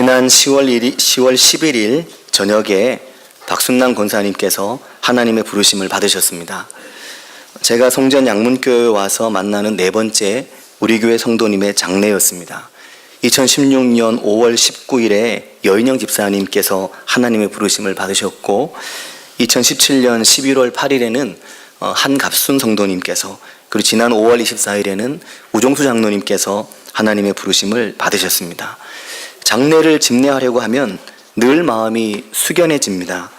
지난 10월 11일 저녁에 박순남 권사님께서 하나님의 부르심을 받으셨습니다. 제가 송전 양문교회에 와서 만나는 네 번째 우리 교회 성도님의 장례였습니다. 2016년 5월 19일에 여인영 집사님께서 하나님의 부르심을 받으셨고 2017년 11월 8일에는 한갑순 성도님께서, 그리고 지난 5월 24일에는 우종수 장로님께서 하나님의 부르심을 받으셨습니다. 장례를 집례하려고 하면 늘 마음이 숙연해집니다.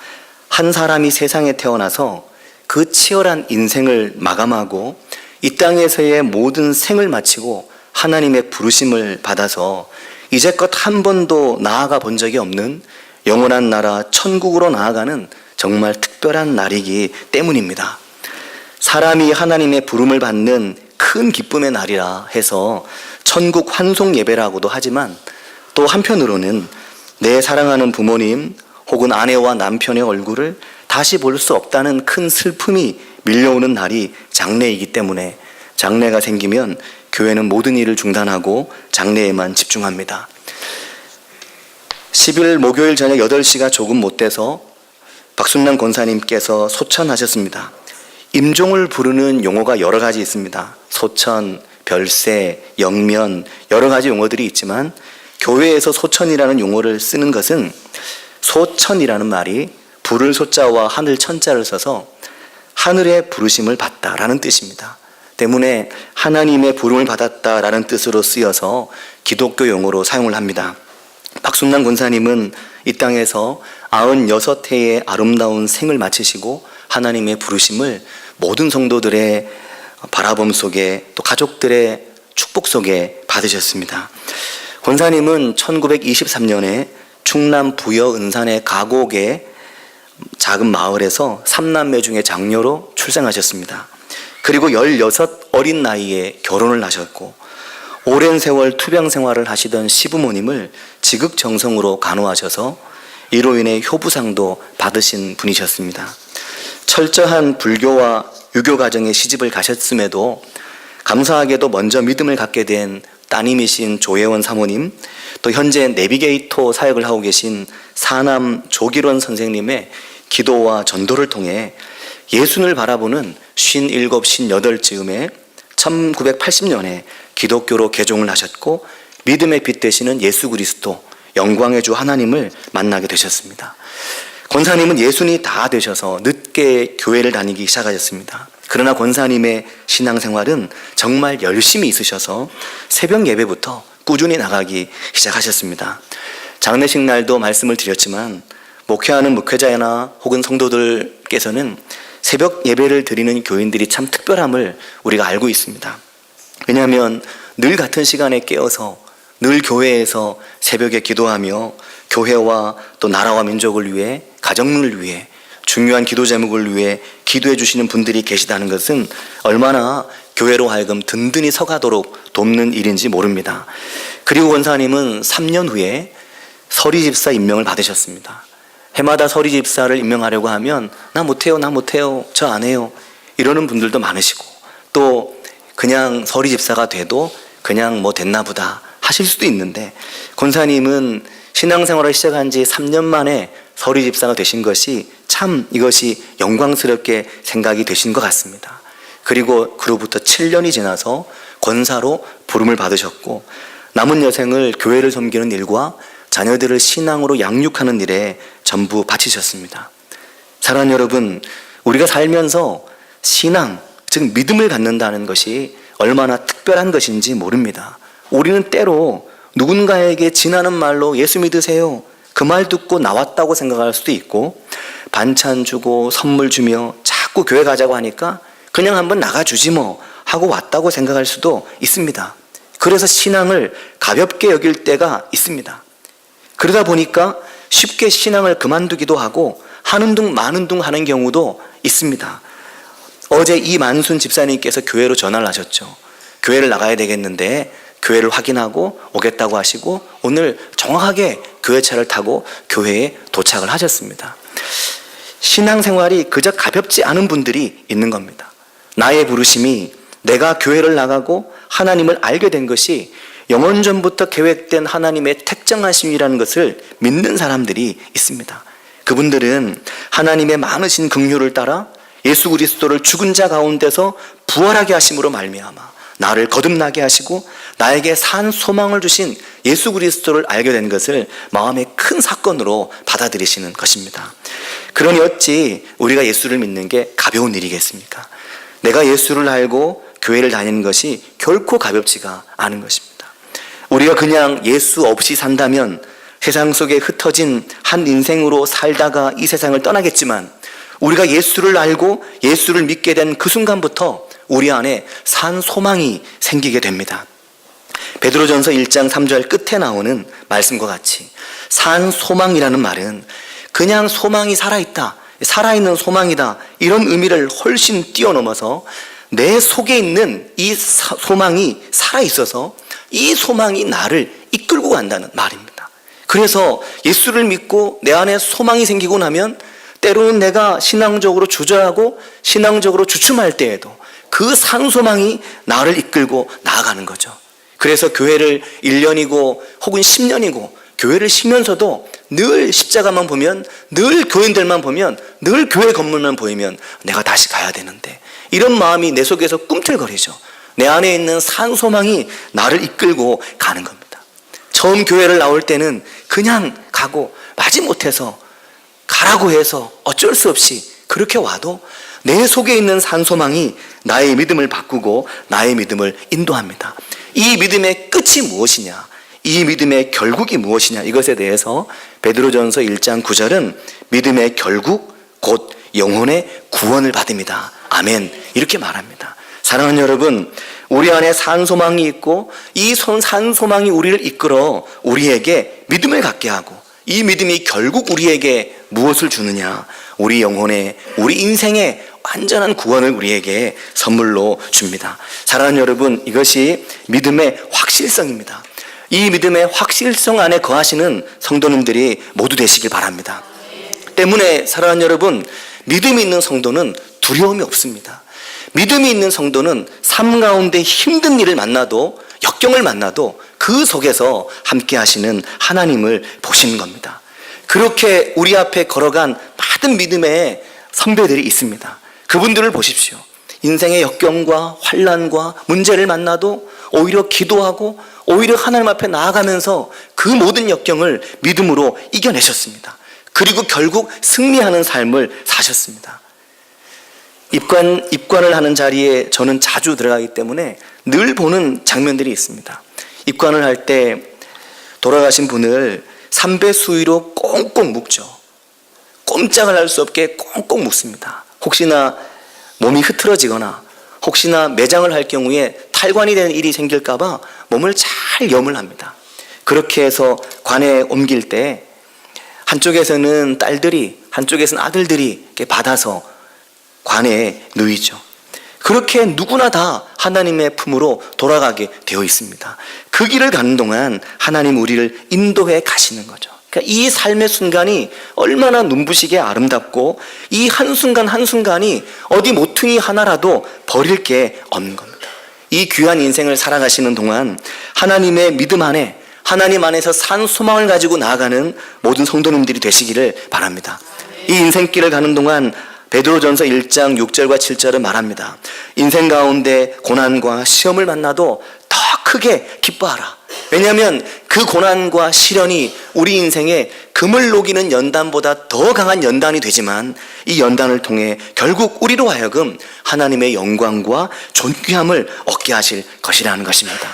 한 사람이 세상에 태어나서 그 치열한 인생을 마감하고 이 땅에서의 모든 생을 마치고 하나님의 부르심을 받아서 이제껏 한 번도 나아가 본 적이 없는 영원한 나라 천국으로 나아가는 정말 특별한 날이기 때문입니다. 사람이 하나님의 부름을 받는 큰 기쁨의 날이라 해서 천국 환송 예배라고도 하지만, 또 한편으로는 내 사랑하는 부모님 혹은 아내와 남편의 얼굴을 다시 볼 수 없다는 큰 슬픔이 밀려오는 날이 장례이기 때문에 장례가 생기면 교회는 모든 일을 중단하고 장례에만 집중합니다. 10일 목요일 저녁 8시가 조금 못 돼서 박순남 권사님께서 소천하셨습니다. 임종을 부르는 용어가 여러 가지 있습니다. 소천, 별세, 영면, 여러 가지 용어들이 있지만 교회에서 소천이라는 용어를 쓰는 것은, 소천이라는 말이 부를 소자와 하늘 천자를 써서 하늘의 부르심을 받다라는 뜻입니다. 때문에 하나님의 부름을 받았다라는 뜻으로 쓰여서 기독교 용어로 사용을 합니다. 박순남 권사님은 이 땅에서 96해의 아름다운 생을 마치시고 하나님의 부르심을 모든 성도들의 바라봄 속에, 또 가족들의 축복 속에 받으셨습니다. 권사님은 1923년에 충남 부여 은산의 가곡의 작은 마을에서 3남매 중에 장녀로 출생하셨습니다. 그리고 16 어린 나이에 결혼을 하셨고, 오랜 세월 투병 생활을 하시던 시부모님을 지극정성으로 간호하셔서 이로 인해 효부상도 받으신 분이셨습니다. 철저한 불교와 유교 가정에 시집을 가셨음에도 감사하게도 먼저 믿음을 갖게 된 따님이신 조혜원 사모님, 또 현재 내비게이터 사역을 하고 계신 사남 조기론 선생님의 기도와 전도를 통해 예순을 바라보는 57, 58즈음에 1980년에 기독교로 개종을 하셨고 믿음의 빛 되시는 예수 그리스도, 영광의 주 하나님을 만나게 되셨습니다. 권사님은 예순이 다 되셔서 늦게 교회를 다니기 시작하셨습니다. 그러나 권사님의 신앙생활은 정말 열심히 있으셔서 새벽 예배부터 꾸준히 나가기 시작하셨습니다. 장례식 날도 말씀을 드렸지만 목회하는 목회자나 혹은 성도들께서는 새벽 예배를 드리는 교인들이 참 특별함을 우리가 알고 있습니다. 왜냐하면 늘 같은 시간에 깨어서 늘 교회에서 새벽에 기도하며 교회와 또 나라와 민족을 위해, 가정을 위해, 중요한 기도 제목을 위해 기도해 주시는 분들이 계시다는 것은 얼마나 교회로 하여금 든든히 서가도록 돕는 일인지 모릅니다. 그리고 권사님은 3년 후에 서리집사 임명을 받으셨습니다. 해마다 서리집사를 임명하려고 하면 나 못해요, 저 안 해요 이러는 분들도 많으시고, 또 그냥 서리집사가 돼도 그냥 뭐 됐나 보다 하실 수도 있는데, 권사님은 신앙생활을 시작한 지 3년 만에 서리집사가 되신 것이 참 이것이 영광스럽게 생각이 되신 것 같습니다. 그리고 그로부터 7년이 지나서 권사로 부름을 받으셨고 남은 여생을 교회를 섬기는 일과 자녀들을 신앙으로 양육하는 일에 전부 바치셨습니다. 사랑하는 여러분, 우리가 살면서 신앙, 즉 믿음을 갖는다는 것이 얼마나 특별한 것인지 모릅니다. 우리는 때로 누군가에게 지나는 말로 예수 믿으세요, 그 말 듣고 나왔다고 생각할 수도 있고, 반찬 주고 선물 주며 자꾸 교회 가자고 하니까 그냥 한번 나가주지 뭐 하고 왔다고 생각할 수도 있습니다. 그래서 신앙을 가볍게 여길 때가 있습니다. 그러다 보니까 쉽게 신앙을 그만두기도 하고 하는 둥 마는 둥 하는 경우도 있습니다. 어제 이만순 집사님께서 교회로 전화를 하셨죠. 교회를 나가야 되겠는데 교회를 확인하고 오겠다고 하시고 오늘 정확하게 교회차를 타고 교회에 도착을 하셨습니다. 신앙생활이 그저 가볍지 않은 분들이 있는 겁니다. 나의 부르심이 내가 교회를 나가고 하나님을 알게 된 것이 영원전부터 계획된 하나님의 택정하심이라는 것을 믿는 사람들이 있습니다. 그분들은 하나님의 많으신 긍휼을 따라 예수 그리스도를 죽은 자 가운데서 부활하게 하심으로 말미암아 나를 거듭나게 하시고 나에게 산 소망을 주신 예수 그리스도를 알게 된 것을 마음의 큰 사건으로 받아들이시는 것입니다. 그러니 어찌 우리가 예수를 믿는 게 가벼운 일이겠습니까? 내가 예수를 알고 교회를 다니는 것이 결코 가볍지가 않은 것입니다. 우리가 그냥 예수 없이 산다면 세상 속에 흩어진 한 인생으로 살다가 이 세상을 떠나겠지만, 우리가 예수를 알고 예수를 믿게 된 그 순간부터 우리 안에 산 소망이 생기게 됩니다. 베드로전서 1장 3절 끝에 나오는 말씀과 같이 산 소망이라는 말은 그냥 소망이 살아있다, 살아있는 소망이다, 이런 의미를 훨씬 뛰어넘어서 내 속에 있는 이 소망이 살아있어서 이 소망이 나를 이끌고 간다는 말입니다. 그래서 예수를 믿고 내 안에 소망이 생기고 나면 때로는 내가 신앙적으로 주저하고 신앙적으로 주춤할 때에도 그 산 소망이 나를 이끌고 나아가는 거죠. 그래서 교회를 1년이고 혹은 10년이고 교회를 쉬면서도 늘 십자가만 보면, 늘 교인들만 보면, 늘 교회 건물만 보이면 내가 다시 가야 되는데, 이런 마음이 내 속에서 꿈틀거리죠. 내 안에 있는 산 소망이 나를 이끌고 가는 겁니다. 처음 교회를 나올 때는 그냥 가고 마지못해서 가라고 해서 어쩔 수 없이 그렇게 와도 내 속에 있는 산 소망이 나의 믿음을 바꾸고 나의 믿음을 인도합니다. 이 믿음의 끝이 무엇이냐, 이 믿음의 결국이 무엇이냐, 이것에 대해서 베드로전서 1장 9절은 믿음의 결국 곧 영혼의 구원을 받습니다. 아멘. 이렇게 말합니다. 사랑하는 여러분, 우리 안에 산 소망이 있고 이 산 소망이 우리를 이끌어 우리에게 믿음을 갖게 하고, 이 믿음이 결국 우리에게 무엇을 주느냐, 우리 영혼의, 우리 인생의 완전한 구원을 우리에게 선물로 줍니다. 사랑하는 여러분, 이것이 믿음의 확실성입니다. 이 믿음의 확실성 안에 거하시는 성도님들이 모두 되시길 바랍니다. 때문에 사랑하는 여러분, 믿음이 있는 성도는 두려움이 없습니다. 믿음이 있는 성도는 삶 가운데 힘든 일을 만나도, 역경을 만나도 그 속에서 함께 하시는 하나님을 보시는 겁니다. 그렇게 우리 앞에 걸어간 많은 믿음의 선배들이 있습니다. 그분들을 보십시오. 인생의 역경과 환난과 문제를 만나도 오히려 기도하고 오히려 하나님 앞에 나아가면서 그 모든 역경을 믿음으로 이겨내셨습니다. 그리고 결국 승리하는 삶을 사셨습니다. 입관을 하는 자리에 저는 자주 들어가기 때문에 늘 보는 장면들이 있습니다. 입관을 할 때 돌아가신 분을 삼배 수위로 꽁꽁 묶죠. 꼼짝을 할 수 없게 꽁꽁 묶습니다. 혹시나 몸이 흐트러지거나 혹시나 매장을 할 경우에 탈관이 되는 일이 생길까봐 몸을 잘 염을 합니다. 그렇게 해서 관에 옮길 때 한쪽에서는 딸들이, 한쪽에서는 아들들이 이렇게 받아서 관에 누이죠. 그렇게 누구나 다 하나님의 품으로 돌아가게 되어 있습니다. 그 길을 가는 동안 하나님 우리를 인도해 가시는 거죠. 그러니까 이 삶의 순간이 얼마나 눈부시게 아름답고 이 한순간 한순간이 어디 모퉁이 하나라도 버릴 게 없는 겁니다. 이 귀한 인생을 살아가시는 동안 하나님의 믿음 안에, 하나님 안에서 산 소망을 가지고 나아가는 모든 성도님들이 되시기를 바랍니다. 이 인생길을 가는 동안 베드로전서 1장 6절과 7절은 말합니다. 인생 가운데 고난과 시험을 만나도 더 크게 기뻐하라. 왜냐하면 그 고난과 시련이 우리 인생에 금을 녹이는 연단보다 더 강한 연단이 되지만 이 연단을 통해 결국 우리로 하여금 하나님의 영광과 존귀함을 얻게 하실 것이라는 것입니다.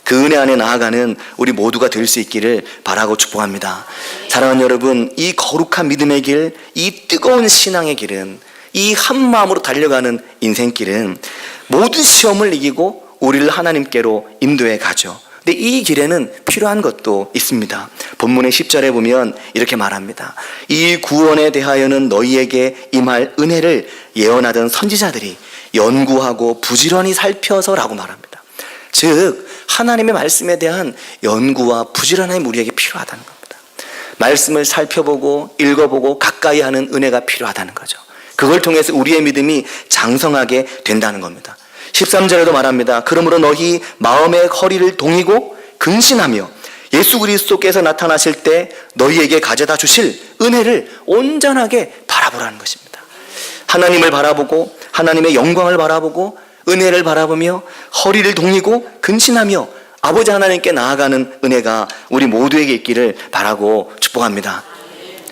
그 은혜 안에 나아가는 우리 모두가 될 수 있기를 바라고 축복합니다. 사랑하는 여러분, 이 거룩한 믿음의 길, 이 뜨거운 신앙의 길은, 이 한마음으로 달려가는 인생길은 모든 시험을 이기고 우리를 하나님께로 인도해 가죠. 근데 이 길에는 필요한 것도 있습니다. 본문의 10절에 보면 이렇게 말합니다. 이 구원에 대하여는 너희에게 임할 은혜를 예언하던 선지자들이 연구하고 부지런히 살펴서라고 말합니다. 즉 하나님의 말씀에 대한 연구와 부지런함이 우리에게 필요하다는 겁니다. 말씀을 살펴보고 읽어보고 가까이 하는 은혜가 필요하다는 거죠. 그걸 통해서 우리의 믿음이 장성하게 된다는 겁니다. 13절에도 말합니다. 그러므로 너희 마음의 허리를 동이고 근신하며 예수 그리스도께서 나타나실 때 너희에게 가져다 주실 은혜를 온전하게 바라보라는 것입니다. 하나님을 바라보고 하나님의 영광을 바라보고 은혜를 바라보며 허리를 동이고 근신하며 아버지 하나님께 나아가는 은혜가 우리 모두에게 있기를 바라고 축복합니다.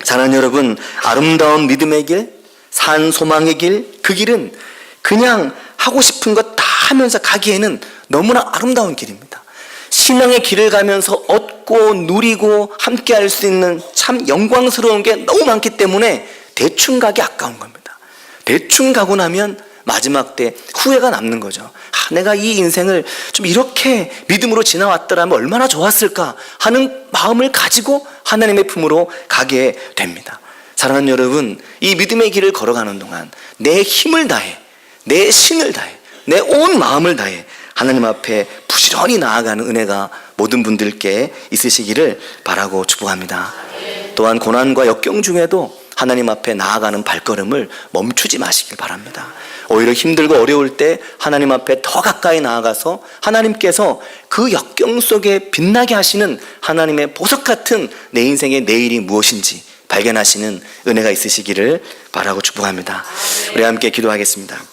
사랑하는 여러분, 아름다운 믿음의 길, 산 소망의 길, 그 길은 그냥 하고 싶은 것 다 하면서 가기에는 너무나 아름다운 길입니다. 신앙의 길을 가면서 얻고 누리고 함께 할 수 있는 참 영광스러운 게 너무 많기 때문에 대충 가기 아까운 겁니다. 대충 가고 나면 마지막 때 후회가 남는 거죠. 내가 이 인생을 좀 이렇게 믿음으로 지나왔더라면 얼마나 좋았을까 하는 마음을 가지고 하나님의 품으로 가게 됩니다. 사랑하는 여러분, 이 믿음의 길을 걸어가는 동안 내 힘을 다해, 내 신을 다해, 내 온 마음을 다해 하나님 앞에 부지런히 나아가는 은혜가 모든 분들께 있으시기를 바라고 축복합니다. 또한 고난과 역경 중에도 하나님 앞에 나아가는 발걸음을 멈추지 마시길 바랍니다. 오히려 힘들고 어려울 때 하나님 앞에 더 가까이 나아가서 하나님께서 그 역경 속에 빛나게 하시는 하나님의 보석 같은 내 인생의 내일이 무엇인지 발견하시는 은혜가 있으시기를 바라고 축복합니다. 우리 함께 기도하겠습니다.